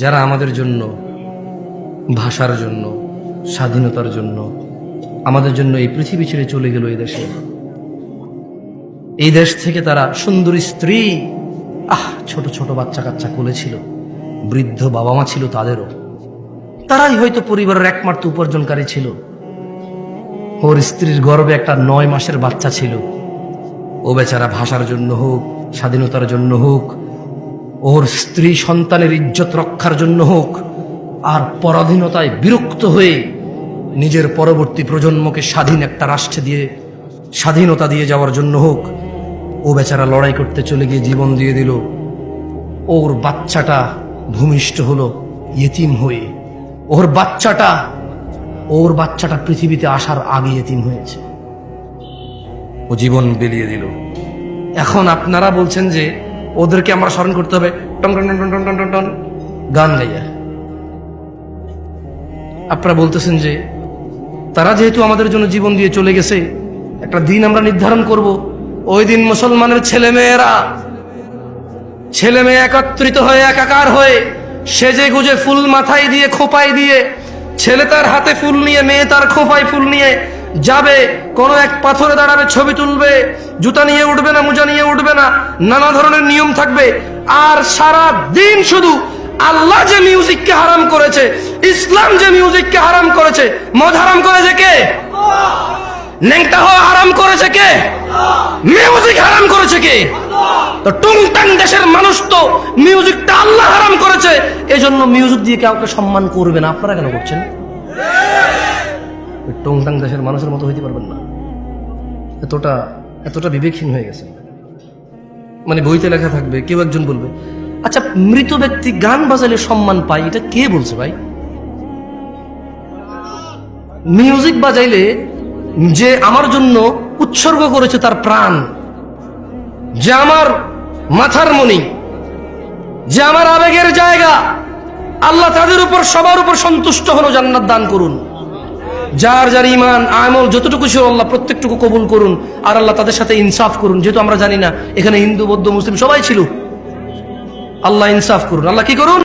যারা আমাদের জন্য, ভাষার জন্য, স্বাধীনতার জন্য, আমাদের জন্য এই পৃথিবী ছেড়ে চলে গেল এই দেশে। এই দেশ থেকে তারা সুন্দরী স্ত্রী, ছোট ছোট বাচ্চা কাচ্চা কোলে ছিল, বৃদ্ধ বাবা মা ছিল তাদেরও। তারাই হয়তো পরিবারের একমাত্র উপার্জনকারী ছিল। ওর স্ত্রীর গর্ভে একটা 9 মাসের বাচ্চা ছিল। ও বেচারা ভাষার জন্য হোক, স্বাধীনতার জন্য হোক, ওর স্ত্রী সন্তানের ইজ্জত রক্ষার জন্য হোক, আর পরাধীনতায় বিরক্ত হয়ে নিজের পরবর্তী প্রজন্মকে স্বাধীন একটা রাষ্ট্রে দিয়ে স্বাধীনতা দিয়ে যাওয়ার জন্য হোক, ও বেচারা লড়াই করতে চলে গিয়ে জীবন দিয়ে দিল। ওর বাচ্চাটা ভূমিষ্ঠ হলো ইয়েতিম হয়ে। ওর বাচ্চাটা পৃথিবীতে আসার আগে ইয়েতিম হয়েছে। ও জীবন বিলিয়ে দিল। এখন আপনারা বলছেন যে ওদেরকে আমরা স্মরণ করতে হবে টন টন টন টন টন টন টন গান গাইয়া। আপনারা বলতেছেন যে তারা যেহেতু আমাদের জন্য জীবন দিয়ে চলে গেছে, একটা দিন আমরা নির্ধারণ করব, ওই দিন মুসলমানের ছেলে মেয়ে একত্রিত হয়ে একাকার হয়ে সেজে গুজে ফুল মাথায় দিয়ে খোপায় দিয়ে, ছেলে তার হাতে ফুল নিয়ে মেয়ে তার খোপায় ফুল নিয়ে যাবে, কোনো এক পাথরে দাঁড়াবে, ছবি তুলবে, জুতা নিয়ে উঠবে না, মোজা নিয়ে উঠবে না, নানা ধরনের নিয়ম থাকবে। আর সারা দিন শুধু আল্লাহ যে মিউজিককে হারাম করেছে, ইসলাম যে মিউজিককে হারাম করেছে, মদ হারাম করেছে কে? ন্যাংটা হওয়া হারাম করেছে কে? মিউজিক হারাম করেছে কে? তো টুংটাং দেশের মানুষ তো মিউজিকটা আল্লাহ হারাম করেছে, এজন্য মিউজিক দিয়ে কাউকে সম্মান করবে না। আপনারা কেন করছেন? টুংটাং দেশের মানুষের মতো হইতে পারবেন না। এতটা বিবেকহীন হয়ে গেছে। মানে বইতে লেখা থাকবে, কেউ একজন বলবে, আচ্ছা মৃত ব্যক্তি গান বাজালে সম্মান পায়, এটা কে বলছে ভাই? মিউজিক বাজাইলে যে আমার জন্য উৎসর্গ করেছে তার প্রাণ, যে আমার মাথার মণি, যে আমার আবেগের জায়গা, আল্লাহ তাদের উপর সবার উপর সন্তুষ্ট হলো, জান্নাত দান করুন। যার যার ইমান আমল যতটুকু ছিল আল্লাহ প্রত্যেকটুকু কবুল করুন, আর আল্লাহ তাদের সাথে ইনসাফ করুন। যেহেতু আমরা জানি না, এখানে হিন্দু বৌদ্ধ মুসলিম সবাই ছিল, আল্লাহ ইনসাফ করুন। আল্লাহ কি করুন?